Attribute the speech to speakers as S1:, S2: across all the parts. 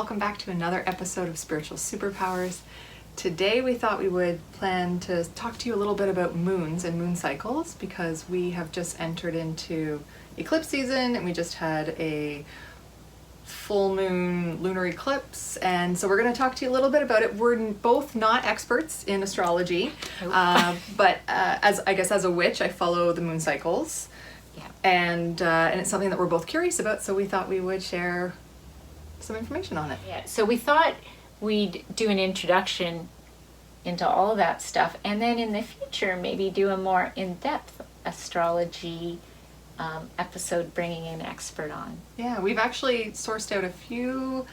S1: welcome back to another episode of Spiritual Superpowers. Today we thought we would plan to talk to you a little bit about moons and moon cycles because we have just entered into eclipse season and we just had a full moon lunar eclipse, and so we're going to talk to you a little bit about it. We're both not experts in astrology, but as a witch I follow the moon cycles.
S2: Yeah.
S1: And it's something that we're both curious about, so we thought we would share some information on it.
S2: Yeah, so we thought we'd do an introduction into all of that stuff, and then in the future maybe do a more in-depth astrology episode, bringing an expert on.
S1: Yeah, we've actually sourced out a few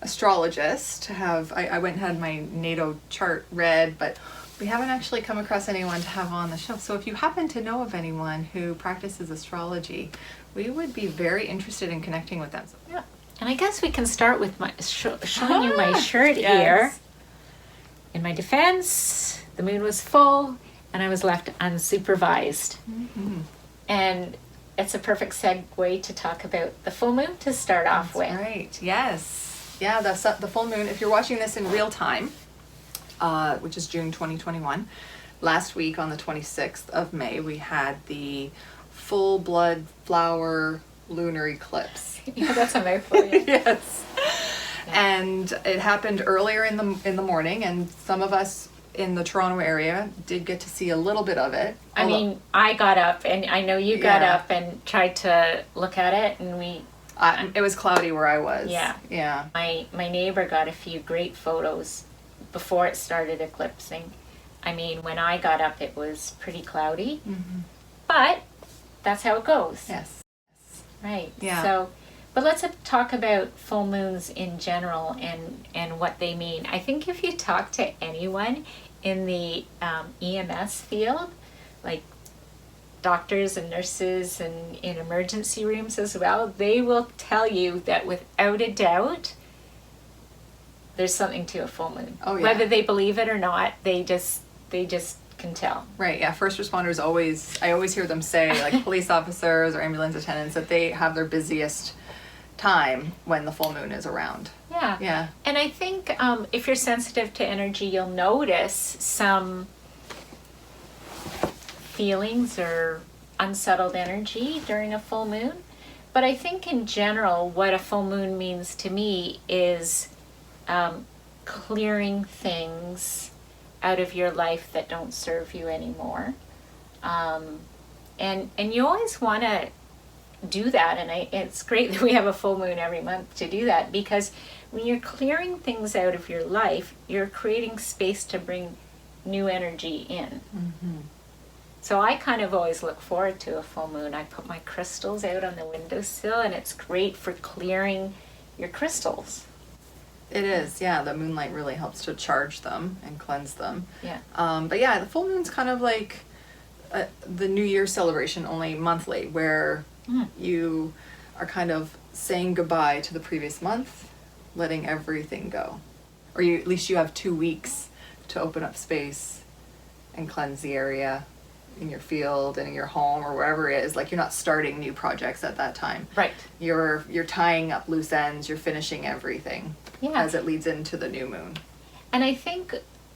S1: astrologists to have. I went and had my natal chart read, but we haven't actually come across anyone to have on the show. So if you happen to know of anyone who practices astrology, we would be very interested in connecting with them.
S2: Yeah. And I guess we can start with my showing you my shirt here. In my defense, the moon was full and I was left unsupervised.
S1: Mm-hmm.
S2: And it's a perfect segue to talk about the full moon to start off with.
S1: Right, yes. Yeah, the full moon, if you're watching this in real time, which is June 2021, last week on the 26th of May, we had the full blood flower lunar eclipse.
S2: Yeah, that's a mouthful. Yeah.
S1: Yes.
S2: Yeah.
S1: And it happened earlier in the morning, and some of us in the Toronto area did get to see a little bit of it.
S2: I mean, I got up, and I know you got up and tried to look at it, and
S1: it was cloudy where I was.
S2: Yeah.
S1: Yeah.
S2: My neighbor got a few great photos before it started eclipsing. I mean, when I got up, it was pretty cloudy, but that's how it goes.
S1: Yes.
S2: Right.
S1: Yeah.
S2: So, but let's talk about full moons in general and what they mean. I think if you talk to anyone in the EMS field, like doctors and nurses and in emergency rooms as well, they will tell you that without a doubt, there's something to a full moon.
S1: Oh, yeah.
S2: Whether they believe it or not, they just can tell.
S1: Right, yeah. First responders I always hear them say, like police officers or ambulance attendants, that they have their busiest time when the full moon is around.
S2: Yeah.
S1: Yeah.
S2: And I think if you're sensitive to energy, you'll notice some feelings or unsettled energy during a full moon. But I think in general, what a full moon means to me is clearing things out of your life that don't serve you anymore. And you always want to do that, and it's great that we have a full moon every month to do that, because when you're clearing things out of your life, you're creating space to bring new energy in.
S1: Mm-hmm.
S2: So I kind of always look forward to a full moon. I put my crystals out on the windowsill, and it's great for clearing your crystals.
S1: It is, yeah. The moonlight really helps to charge them and cleanse them.
S2: Yeah.
S1: But yeah, the full moon's kind of like the New Year celebration, only monthly, where you are kind of saying goodbye to the previous month, letting everything go. Or at least you have 2 weeks to open up space and cleanse the area in your field and in your home or wherever it is. Like, you're not starting new projects at that time.
S2: Right.
S1: You're tying up loose ends, you're finishing everything as it leads into the new moon.
S2: And I think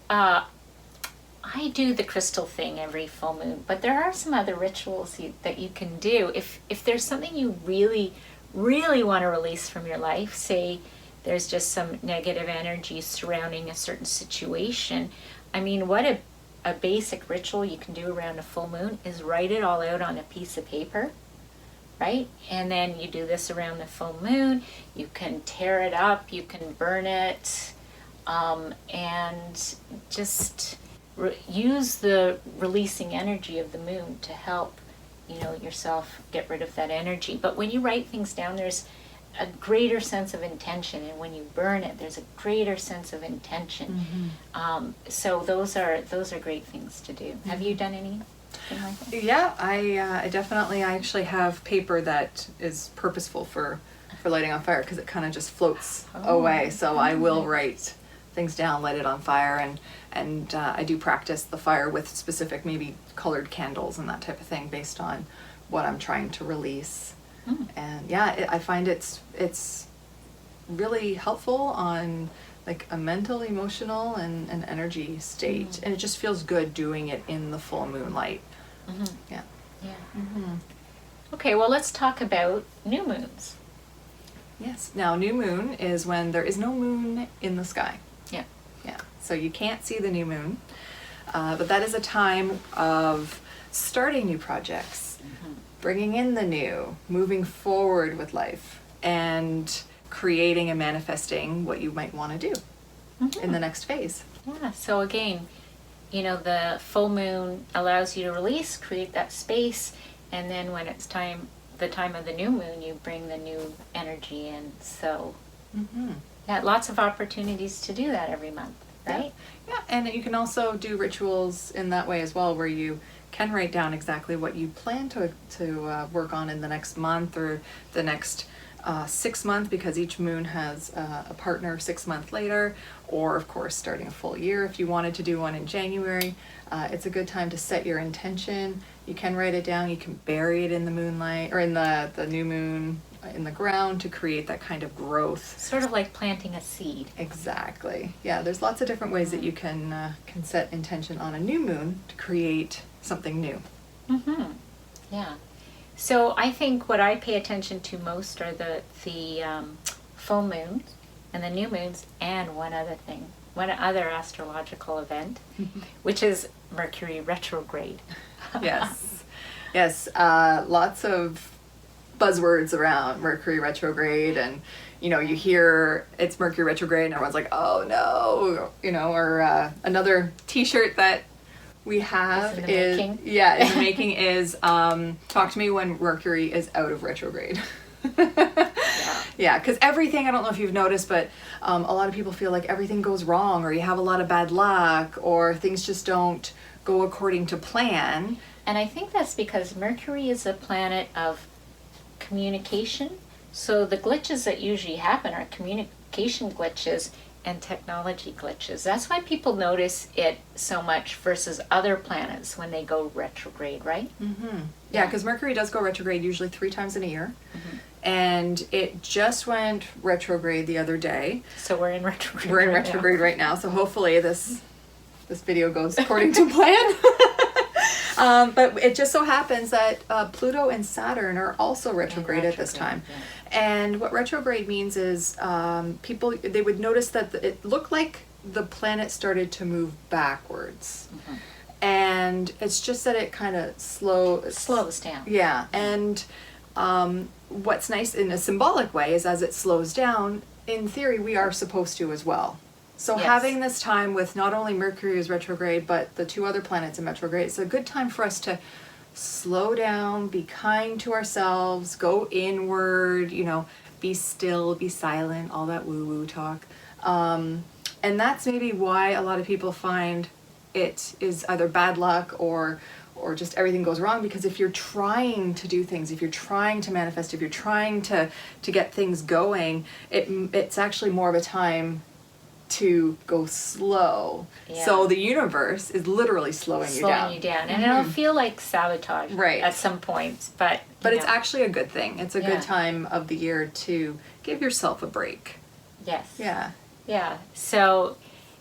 S2: I do the crystal thing every full moon, but there are some other rituals that you can do. If there's something you really, really want to release from your life, say there's just some negative energy surrounding a certain situation, I mean, what a basic ritual you can do around a full moon is write it all out on a piece of paper, right? And then you do this around the full moon. You can tear it up, you can burn it, and just use the releasing energy of the moon to help, yourself get rid of that energy. But when you write things down, there's a greater sense of intention, and when you burn it, there's a greater sense of intention. So those are great things to do. Have you done anything like that?
S1: Yeah, I actually have paper that is purposeful for lighting on fire, because it kind of just floats away. So I will write things down, light it on fire, and I do practice the fire with specific, maybe colored candles and that type of thing, based on what I'm trying to release. And yeah, I find it's really helpful on like a mental, emotional, and an energy state. And it just feels good doing it in the full moonlight. Yeah.
S2: Okay, well, let's talk about new moons.
S1: Yes. Now, new moon is when there is no moon in the sky.
S2: Yeah.
S1: Yeah. So you can't see the new moon. But that is a time of starting new projects, bringing in the new, moving forward with life, and creating and manifesting what you might want to do in the next phase.
S2: Yeah, so again, you know, the full moon allows you to release, create that space, and then when it's time, the time of the new moon, you bring the new energy in. So, yeah, lots of opportunities to do that every month, right?
S1: Yeah, and you can also do rituals in that way as well, where you can write down exactly what you plan to work on in the next month or the next 6 months, because each moon has a partner 6 months later, or of course starting a full year if you wanted to do one in January. It's a good time to set your intention. You can write it down, you can bury it in the moonlight or in the new moon in the ground to create that kind of growth.
S2: Sort of like planting a seed.
S1: Exactly. Yeah, there's lots of different ways that you can set intention on a new moon to create something new.
S2: Yeah. So I think what I pay attention to most are the full moons and the new moons, and one other astrological event, which is Mercury Retrograde.
S1: Yes. Yes. Lots of buzzwords around Mercury Retrograde, and you know, you hear it's Mercury Retrograde and everyone's like, oh no, you know, or another t-shirt that we have is in the making is talk to me when Mercury is out of retrograde. Yeah, because everything, I don't know if you've noticed, but a lot of people feel like everything goes wrong, or you have a lot of bad luck, or things just don't go according to plan.
S2: And I think that's because Mercury is a planet of communication. So the glitches that usually happen are communication glitches and technology glitches. That's why people notice it so much versus other planets when they go retrograde, right?
S1: Yeah, because Mercury does go retrograde usually 3 times in a year. And it just went retrograde the other day.
S2: So we're in retrograde.
S1: We're in retrograde right now. So hopefully this video goes according to plan. But it just so happens that Pluto and Saturn are also retrograde at this time.
S2: Yeah.
S1: And what retrograde means is they would notice that it looked like the planet started to move backwards. And it's just that it kind of slows
S2: down.
S1: Yeah. And what's nice in a symbolic way is as it slows down, in theory, we are supposed to as well. So having this time with not only Mercury is retrograde, but the 2 other planets in retrograde, it's a good time for us to slow down, be kind to ourselves, go inward, you know, be still, be silent, all that woo-woo talk. And that's maybe why a lot of people find it is either bad luck or just everything goes wrong, because if you're trying to do things, if you're trying to manifest, if you're trying to get things going, it's actually more of a time to go slow. So the universe is literally slowing you down.
S2: And it'll feel like sabotage at some points, but
S1: it's actually a good thing. It's a good time of the year to give yourself a break.
S2: Yes.
S1: Yeah.
S2: So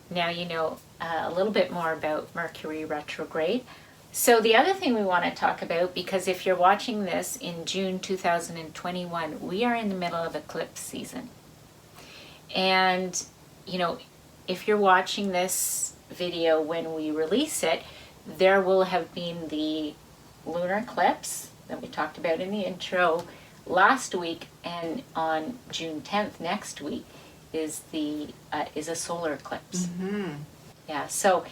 S2: now you know a little bit more about Mercury retrograde. So the other thing we want to talk about, because if you're watching this in June 2021, we are in the middle of eclipse season. And you know, if you're watching this video when we release it, there will have been the lunar eclipse that we talked about in the intro last week, and on June 10th next week is a solar eclipse. Yeah, so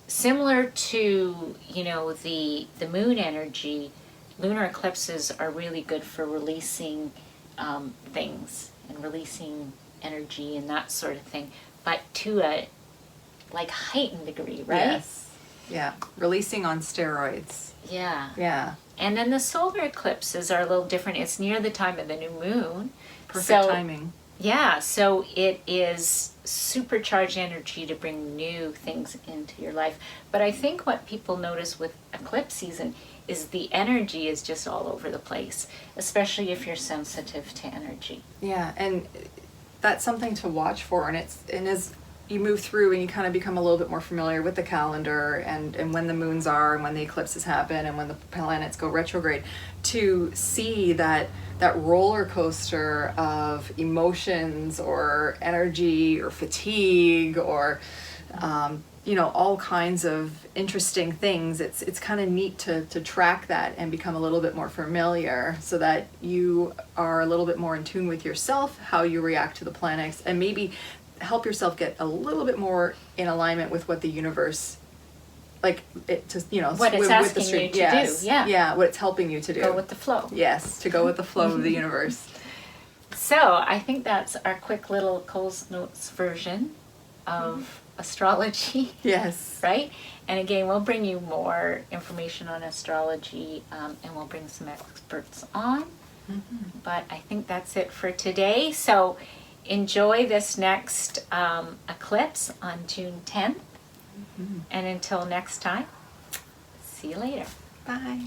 S2: similar to, you know, the moon energy, lunar eclipses are really good for releasing things and releasing energy and that sort of thing, but to a like heightened degree, right?
S1: Yes. Yeah. Releasing on steroids.
S2: Yeah. And then the solar eclipses are a little different. It's near the time of the new moon.
S1: Perfect timing.
S2: Yeah, so it is supercharged energy to bring new things into your life. But I think what people notice with eclipse season is the energy is just all over the place, especially if you're sensitive to energy.
S1: Yeah, and that's something to watch for. And as you move through and you kind of become a little bit more familiar with the calendar and when the moons are and when the eclipses happen and when the planets go retrograde, to see that roller coaster of emotions or energy or fatigue or all kinds of interesting things. It's kind of neat to track that and become a little bit more familiar, so that you are a little bit more in tune with yourself, how you react to the planets, and maybe help yourself get a little bit more in alignment with what the universe, what it's
S2: asking you to do.
S1: Yeah, what it's helping you to do.
S2: Go with the flow.
S1: Yes, to go with the flow of the universe.
S2: So I think that's our quick little Cole's Notes version of astrology.
S1: Yes.
S2: Right? And again, we'll bring you more information on astrology, and we'll bring some experts on.
S1: Mm-hmm.
S2: But I think that's it for today. So enjoy this next eclipse on June 10th. Mm-hmm. And until next time, see you later.
S1: Bye.